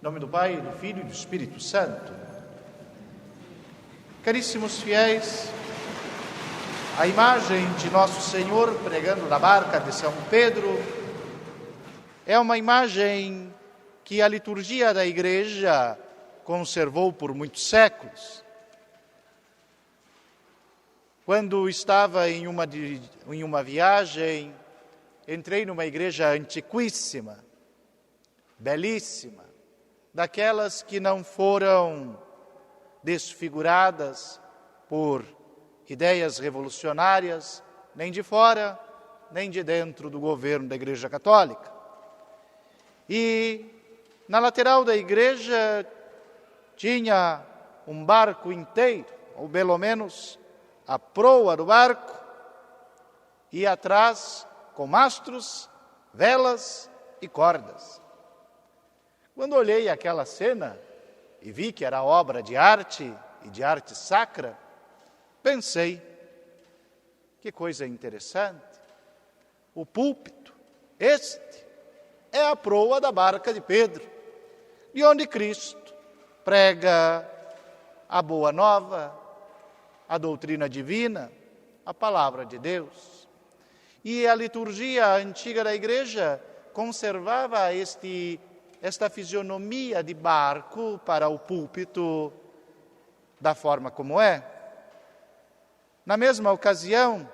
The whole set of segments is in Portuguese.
nome do Pai, do Filho e do Espírito Santo. Caríssimos fiéis, a imagem de Nosso Senhor pregando na barca de São Pedro é uma imagem que a liturgia da Igreja conservou por muitos séculos. Quando estava em uma viagem, entrei numa igreja antiquíssima, belíssima, daquelas que não foram desfiguradas por ideias revolucionárias, nem de fora, nem de dentro do governo da Igreja Católica. E na lateral da igreja tinha um barco inteiro, ou pelo menos a proa do barco, e atrás com mastros, velas e cordas. Quando olhei aquela cena e vi que era obra de arte e de arte sacra, pensei, que coisa interessante. O púlpito, este, é a proa da barca de Pedro, de onde Cristo prega a boa nova, a doutrina divina, a palavra de Deus. E a liturgia antiga da igreja conservava esta fisionomia de barco para o púlpito da forma como é. Na mesma ocasião,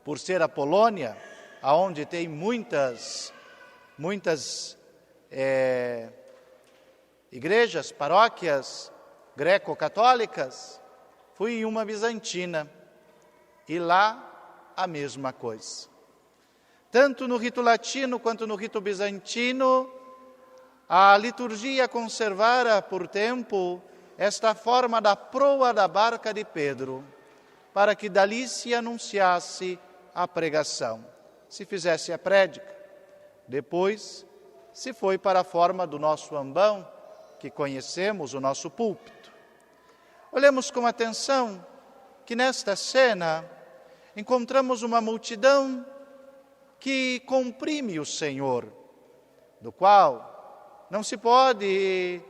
por ser a Polônia, onde tem muitas igrejas, paróquias greco-católicas, fui em uma bizantina e lá a mesma coisa. Tanto no rito latino quanto no rito bizantino, a liturgia conservara por tempo esta forma da proa da barca de Pedro, para que dali se anunciasse a pregação, se fizesse a prédica. Depois se foi para a forma do nosso ambão, que conhecemos, o nosso púlpito. Olhemos com atenção que nesta cena encontramos uma multidão que comprime o Senhor, do qual não se pode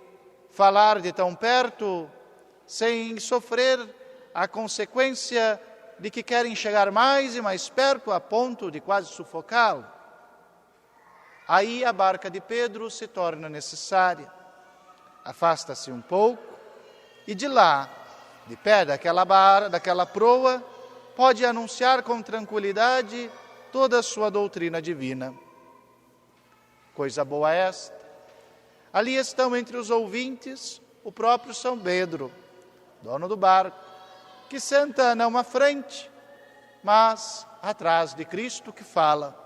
falar de tão perto sem sofrer a consequência de que querem chegar mais e mais perto a ponto de quase sufocá-lo. Aí a barca de Pedro se torna necessária. Afasta-se um pouco e de lá, de pé daquela proa, pode anunciar com tranquilidade toda a sua doutrina divina. Coisa boa esta. Ali estão entre os ouvintes o próprio São Pedro, dono do barco, que senta não à frente, mas atrás de Cristo que fala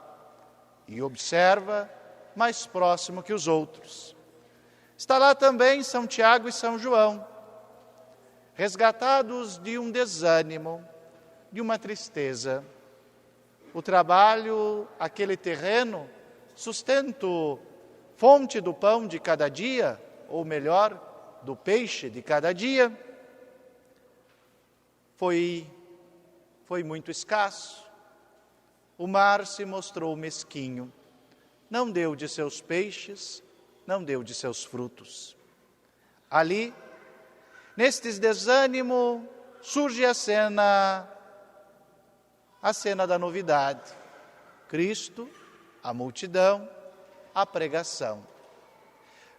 e observa mais próximo que os outros. Está lá também São Tiago e São João, resgatados de um desânimo, de uma tristeza. O trabalho, aquele terreno, sustento, fonte do pão de cada dia, ou melhor, do peixe de cada dia, foi muito escasso. O mar se mostrou mesquinho, não deu de seus peixes, não deu de seus frutos. Ali, nestes desânimo, surge a cena da novidade. Cristo, a multidão, a pregação.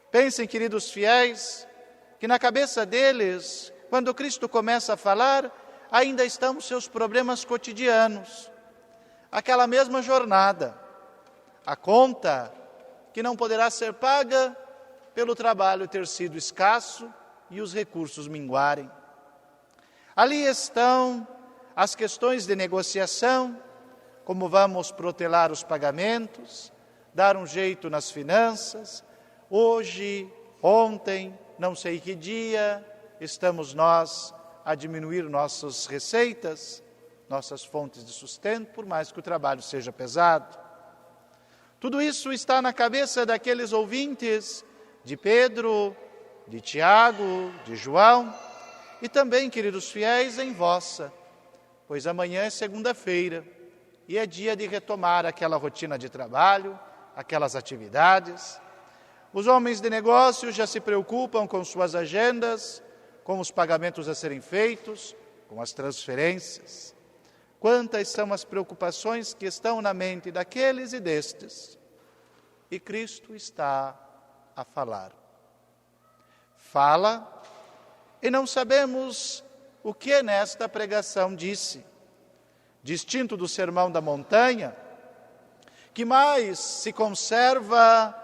Pensem, queridos fiéis, que na cabeça deles, quando Cristo começa a falar, ainda estão os seus problemas cotidianos. Aquela mesma jornada, a conta que não poderá ser paga pelo trabalho ter sido escasso e os recursos minguarem. Ali estão as questões de negociação, como vamos protelar os pagamentos, dar um jeito nas finanças. Hoje, ontem, não sei que dia, estamos nós a diminuir nossas receitas, nossas fontes de sustento, por mais que o trabalho seja pesado. Tudo isso está na cabeça daqueles ouvintes de Pedro, de Tiago, de João e também, queridos fiéis, em vossa, pois amanhã é segunda-feira e é dia de retomar aquela rotina de trabalho, aquelas atividades. Os homens de negócios já se preocupam com suas agendas, com os pagamentos a serem feitos, com as transferências. Quantas são as preocupações que estão na mente daqueles e destes? E Cristo está a falar. Fala, e não sabemos o que nesta pregação disse. Distinto do Sermão da Montanha, que mais se conserva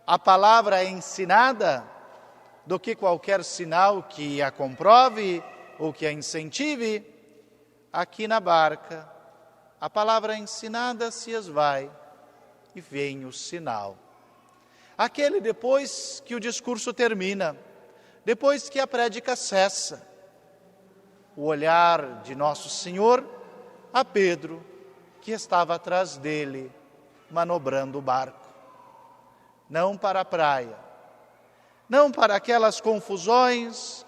a palavra ensinada do que qualquer sinal que a comprove ou que a incentive, aqui na barca, a palavra ensinada se esvai e vem o sinal. Aquele depois que o discurso termina, depois que a prédica cessa, o olhar de Nosso Senhor a Pedro, que estava atrás dele, manobrando o barco. Não para a praia, não para aquelas confusões,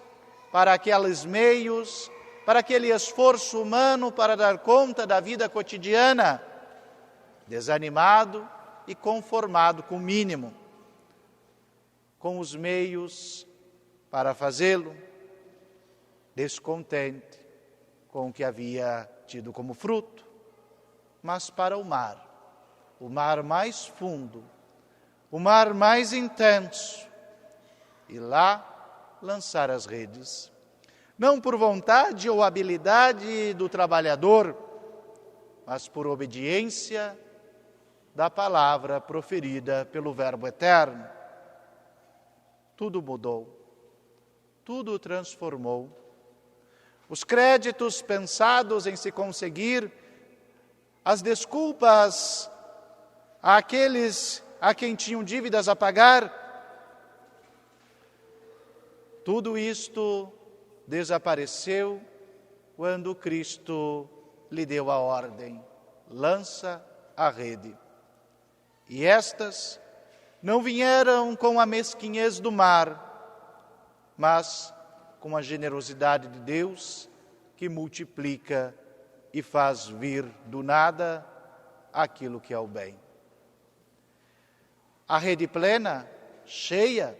para aqueles meios, para aquele esforço humano para dar conta da vida cotidiana, desanimado e conformado com o mínimo, com os meios para fazê-lo, descontente com o que havia tido como fruto, mas para o mar mais fundo, o mar mais intenso, e lá lançar as redes. Não por vontade ou habilidade do trabalhador, mas por obediência da palavra proferida pelo Verbo eterno. Tudo mudou, tudo transformou. Os créditos pensados em se conseguir, as desculpas àqueles a quem tinham dívidas a pagar, tudo isto desapareceu quando Cristo lhe deu a ordem: lança a rede. E estas não vieram com a mesquinhez do mar, mas com a generosidade de Deus, que multiplica e faz vir do nada aquilo que é o bem. A rede plena, cheia,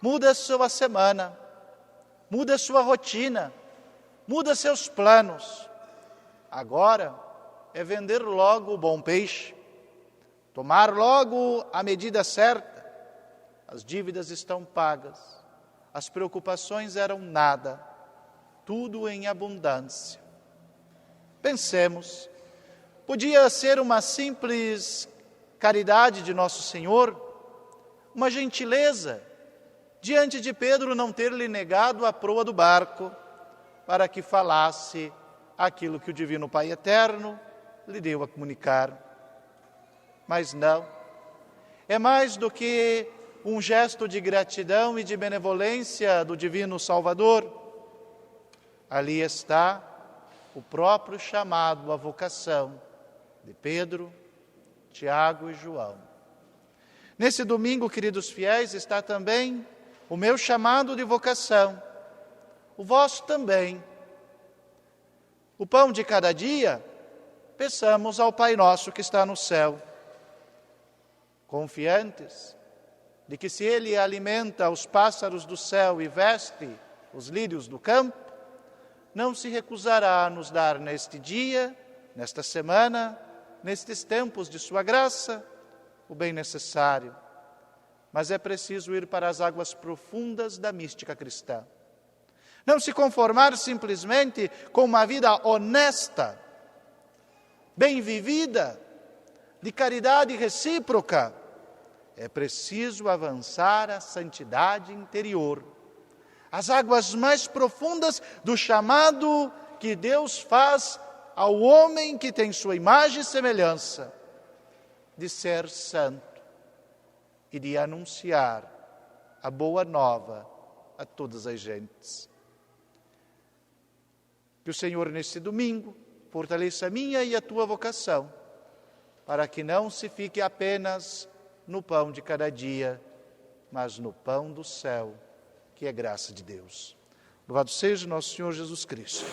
muda sua semana, muda sua rotina, muda seus planos. Agora é vender logo o bom peixe, tomar logo a medida certa. As dívidas estão pagas, as preocupações eram nada, tudo em abundância. Pensemos, podia ser uma simples caridade de Nosso Senhor, uma gentileza, diante de Pedro não ter lhe negado a proa do barco, para que falasse aquilo que o Divino Pai Eterno lhe deu a comunicar. Mas não, é mais do que um gesto de gratidão e de benevolência do Divino Salvador. Ali está o próprio chamado à vocação de Pedro, Tiago e João. Nesse domingo, queridos fiéis, está também o meu chamado de vocação, o vosso também. O pão de cada dia, peçamos ao Pai Nosso que está no céu, confiantes de que se Ele alimenta os pássaros do céu e veste os lírios do campo, não se recusará a nos dar neste dia, nesta semana, nestes tempos de sua graça, o bem necessário. Mas é preciso ir para as águas profundas da mística cristã. Não se conformar simplesmente com uma vida honesta, bem vivida, de caridade recíproca. É preciso avançar à santidade interior, as águas mais profundas do chamado que Deus faz ao homem que tem sua imagem e semelhança, de ser santo e de anunciar a boa nova a todas as gentes. Que o Senhor, neste domingo, fortaleça a minha e a tua vocação, para que não se fique apenas no pão de cada dia, mas no pão do céu, que é graça de Deus. Louvado seja nosso Senhor Jesus Cristo.